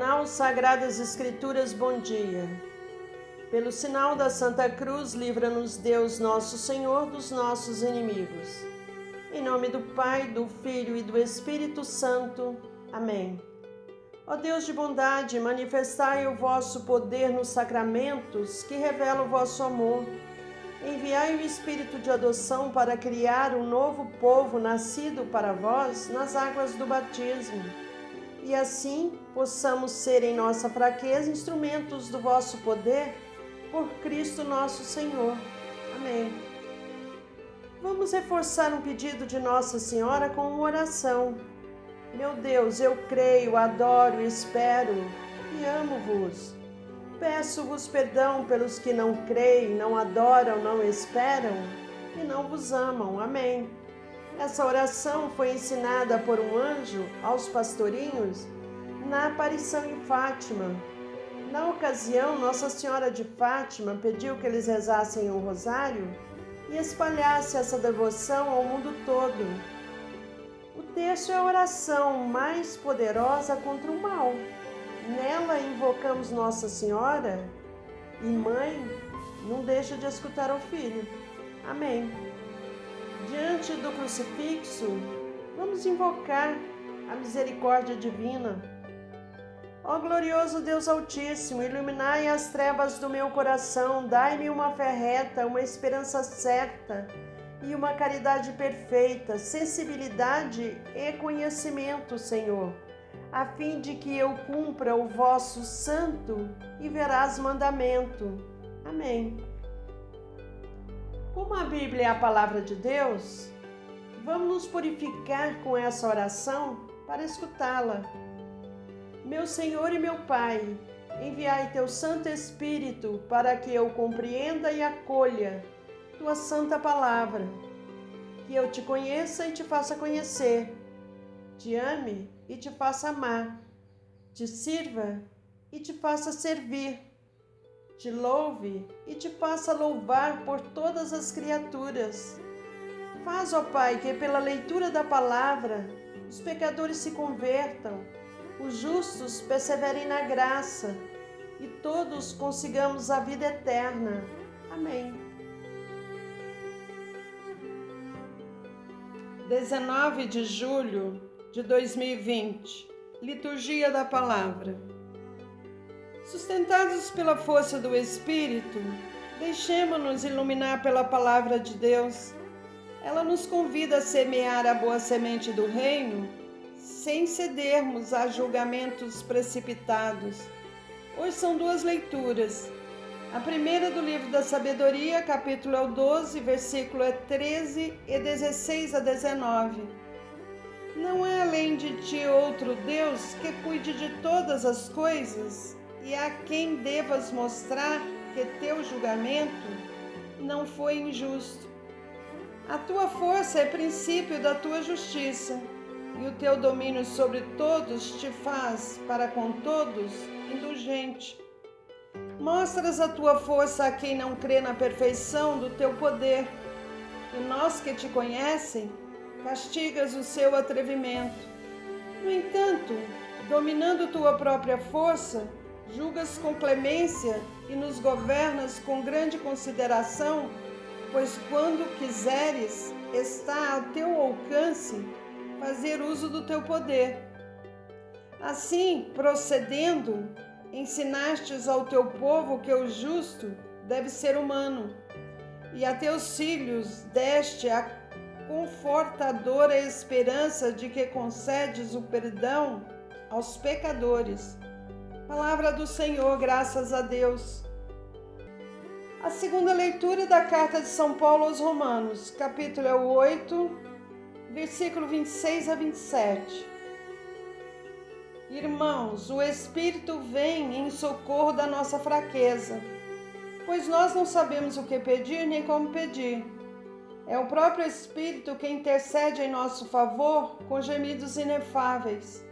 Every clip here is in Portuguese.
Devocional Sagradas Escrituras, bom dia. Pelo sinal da Santa Cruz, livra-nos Deus nosso Senhor dos nossos inimigos. Em nome do Pai, do Filho e do Espírito Santo. Amém. Ó Deus de bondade, manifestai o vosso poder nos sacramentos que revelam o vosso amor. Enviai o Espírito de adoção para criar um novo povo nascido para vós nas águas do batismo. E assim possamos ser em nossa fraqueza instrumentos do vosso poder, por Cristo nosso Senhor. Amém. Vamos reforçar um pedido de Nossa Senhora com uma oração. Meu Deus, eu creio, adoro, espero e amo-vos. Peço-vos perdão pelos que não creem, não adoram, não esperam e não vos amam. Amém. Essa oração foi ensinada por um anjo aos pastorinhos na aparição em Fátima. Na ocasião, Nossa Senhora de Fátima pediu que eles rezassem um rosário e espalhassem essa devoção ao mundo todo. O texto é a oração mais poderosa contra o mal. Nela invocamos Nossa Senhora e Mãe, não deixa de escutar o Filho. Amém. Diante do crucifixo, vamos invocar a misericórdia divina. Ó glorioso Deus Altíssimo, iluminai as trevas do meu coração, dai-me uma fé reta, uma esperança certa e uma caridade perfeita, sensibilidade e conhecimento, Senhor, a fim de que eu cumpra o vosso santo e veraz mandamento. Amém. Como a Bíblia é a palavra de Deus, vamos nos purificar com essa oração para escutá-la. Meu Senhor e meu Pai, enviai teu Santo Espírito para que eu compreenda e acolha tua santa palavra, que eu te conheça e te faça conhecer, te ame e te faça amar, te sirva e te faça servir, te louve e te faça louvar por todas as criaturas. Faz, ó Pai, que pela leitura da palavra os pecadores se convertam, os justos perseverem na graça e todos consigamos a vida eterna. Amém. 19 de julho de 2020, Liturgia da Palavra. Sustentados pela força do Espírito, deixemo-nos iluminar pela Palavra de Deus. Ela nos convida a semear a boa semente do Reino, sem cedermos a julgamentos precipitados. Hoje são duas leituras. A primeira do livro da Sabedoria, capítulo 12, versículo 13 e 16 a 19. Não é além de ti outro Deus que cuide de todas as coisas e a quem devas mostrar que teu julgamento não foi injusto. A tua força é princípio da tua justiça, e o teu domínio sobre todos te faz, para com todos, indulgente. Mostras a tua força a quem não crê na perfeição do teu poder, e nós que te conhecem, castigas o seu atrevimento. No entanto, dominando tua própria força, julgas com clemência e nos governas com grande consideração, pois quando quiseres, está ao teu alcance fazer uso do teu poder. Assim, procedendo, ensinastes ao teu povo que o justo deve ser humano, e a teus filhos deste a confortadora esperança de que concedes o perdão aos pecadores. Palavra do Senhor, graças a Deus. A segunda leitura da carta de São Paulo aos Romanos, capítulo 8, versículo 26 a 27. Irmãos, o Espírito vem em socorro da nossa fraqueza, pois nós não sabemos o que pedir nem como pedir. É o próprio Espírito que intercede em nosso favor com gemidos inefáveis.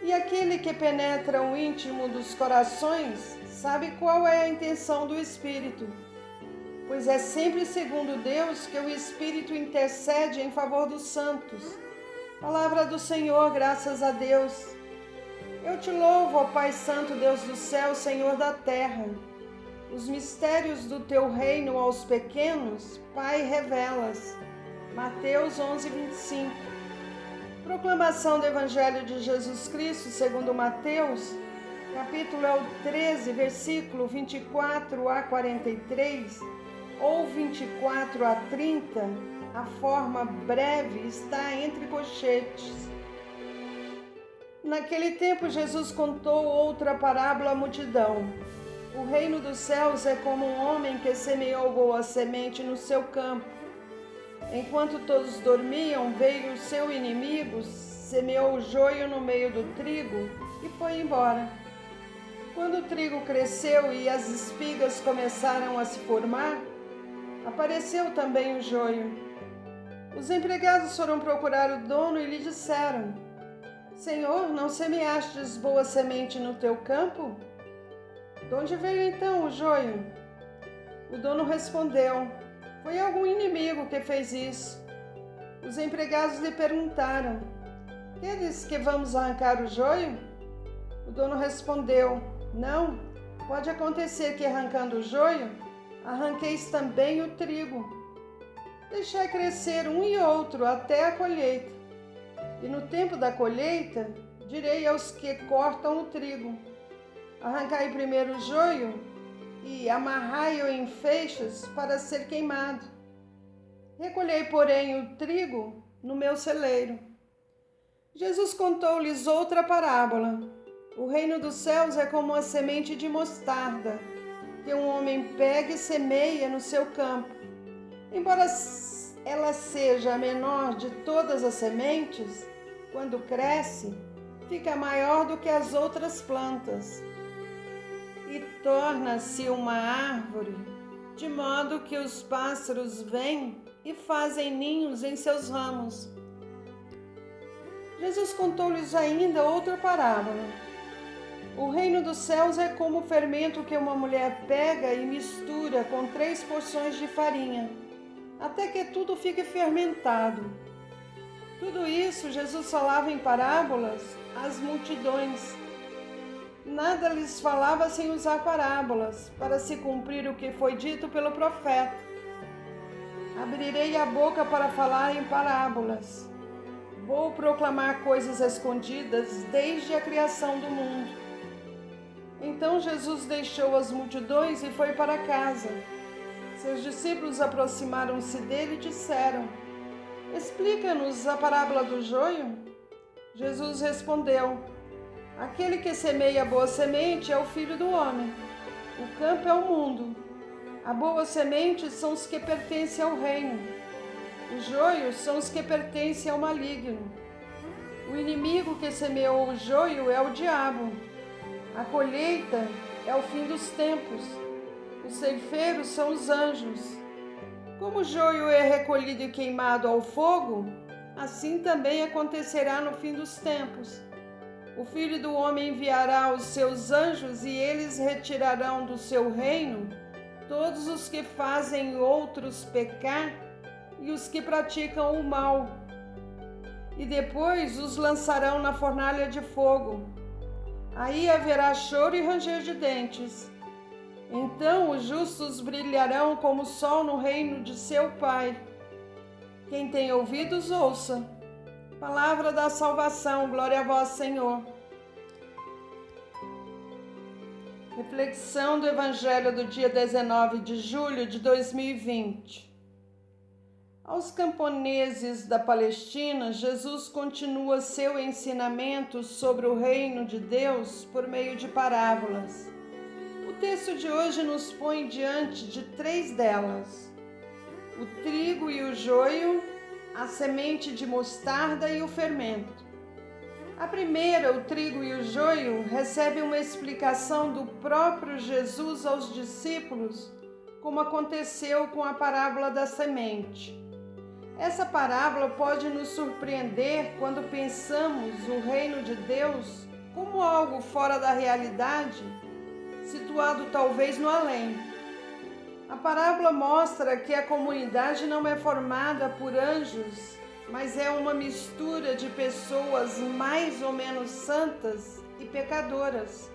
E aquele que penetra o íntimo dos corações sabe qual é a intenção do Espírito, pois é sempre segundo Deus que o Espírito intercede em favor dos santos. Palavra do Senhor, graças a Deus. Eu te louvo, ó Pai Santo, Deus do céu, Senhor da terra. Os mistérios do teu reino aos pequenos, Pai, revelas. Mateus 11:25. Proclamação do Evangelho de Jesus Cristo segundo Mateus, capítulo 13, versículo 24 a 43, ou 24 a 30, a forma breve está entre colchetes. Naquele tempo, Jesus contou outra parábola à multidão. O reino dos céus é como um homem que semeou boa semente no seu campo. Enquanto todos dormiam, veio o seu inimigo, semeou o joio no meio do trigo e foi embora. Quando o trigo cresceu e as espigas começaram a se formar, apareceu também o joio. Os empregados foram procurar o dono e lhe disseram: Senhor, não semeastes boa semente no teu campo? De onde veio então o joio? O dono respondeu: Foi algum inimigo que fez isso. Os empregados lhe perguntaram: Queres que vamos arrancar o joio? O dono respondeu: Não, pode acontecer que arrancando o joio, arranqueis também o trigo. Deixai crescer um e outro até a colheita. E no tempo da colheita, direi aos que cortam o trigo: Arrancai primeiro o joio e amarrai-o em feixes para ser queimado. Recolhei, porém, o trigo no meu celeiro. Jesus contou-lhes outra parábola. O reino dos céus é como uma semente de mostarda, que um homem pega e semeia no seu campo. Embora ela seja a menor de todas as sementes, quando cresce, fica maior do que as outras plantas e torna-se uma árvore, de modo que os pássaros vêm e fazem ninhos em seus ramos. Jesus contou-lhes ainda outra parábola. O reino dos céus é como o fermento que uma mulher pega e mistura com 3 porções de farinha, até que tudo fique fermentado. Tudo isso Jesus falava em parábolas às multidões. Nada lhes falava sem usar parábolas, para se cumprir o que foi dito pelo profeta: Abrirei a boca para falar em parábolas. Vou proclamar coisas escondidas desde a criação do mundo. Então Jesus deixou as multidões e foi para casa. Seus discípulos aproximaram-se dele e disseram: Explica-nos a parábola do joio. Jesus respondeu: Aquele que semeia a boa semente é o Filho do Homem. O campo é o mundo. A boa semente são os que pertencem ao reino. Os joios são os que pertencem ao maligno. O inimigo que semeou o joio é o diabo. A colheita é o fim dos tempos. Os ceifeiros são os anjos. Como o joio é recolhido e queimado ao fogo, assim também acontecerá no fim dos tempos. O Filho do Homem enviará os seus anjos e eles retirarão do seu reino todos os que fazem outros pecar e os que praticam o mal. E depois os lançarão na fornalha de fogo. Aí haverá choro e ranger de dentes. Então os justos brilharão como o sol no reino de seu Pai. Quem tem ouvidos, ouça. Palavra da salvação, glória a vós, Senhor. Reflexão do Evangelho do dia 19 de julho de 2020. Aos camponeses da Palestina, Jesus continua seu ensinamento sobre o reino de Deus por meio de parábolas. O texto de hoje nos põe diante de 3 delas: o trigo e o joio, a semente de mostarda e o fermento. A primeira, o trigo e o joio, recebe uma explicação do próprio Jesus aos discípulos, como aconteceu com a parábola da semente. Essa parábola pode nos surpreender quando pensamos o reino de Deus como algo fora da realidade, situado talvez no além. A parábola mostra que a comunidade não é formada por anjos, mas é uma mistura de pessoas mais ou menos santas e pecadoras.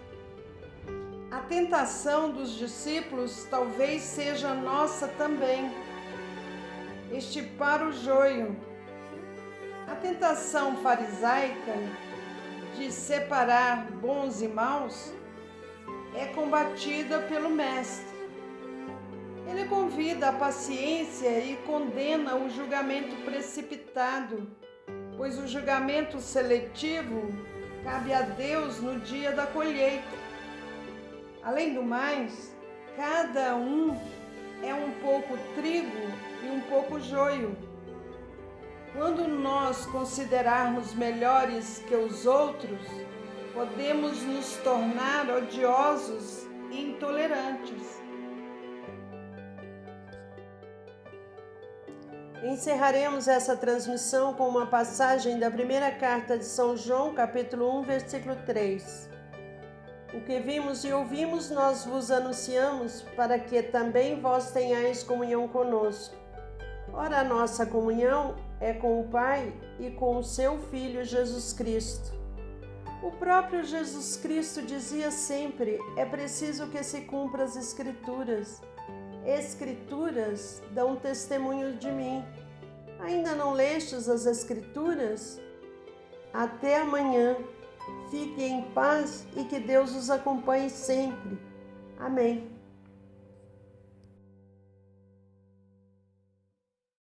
A tentação dos discípulos talvez seja nossa também. Estipar o joio. A tentação farisaica de separar bons e maus é combatida pelo Mestre. Ele convida a paciência e condena o julgamento precipitado, pois o julgamento seletivo cabe a Deus no dia da colheita. Além do mais, cada um é um pouco trigo e um pouco joio. Quando nós considerarmos melhores que os outros, podemos nos tornar odiosos e intolerantes. Encerraremos essa transmissão com uma passagem da primeira carta de São João, capítulo 1, versículo 3. O que vimos e ouvimos nós vos anunciamos, para que também vós tenhais comunhão conosco. Ora, a nossa comunhão é com o Pai e com o seu Filho Jesus Cristo. O próprio Jesus Cristo dizia sempre: é preciso que se cumpra as Escrituras. Escrituras dão testemunho de mim. Ainda não lestes as Escrituras? Até amanhã. Fiquem em paz e que Deus os acompanhe sempre. Amém.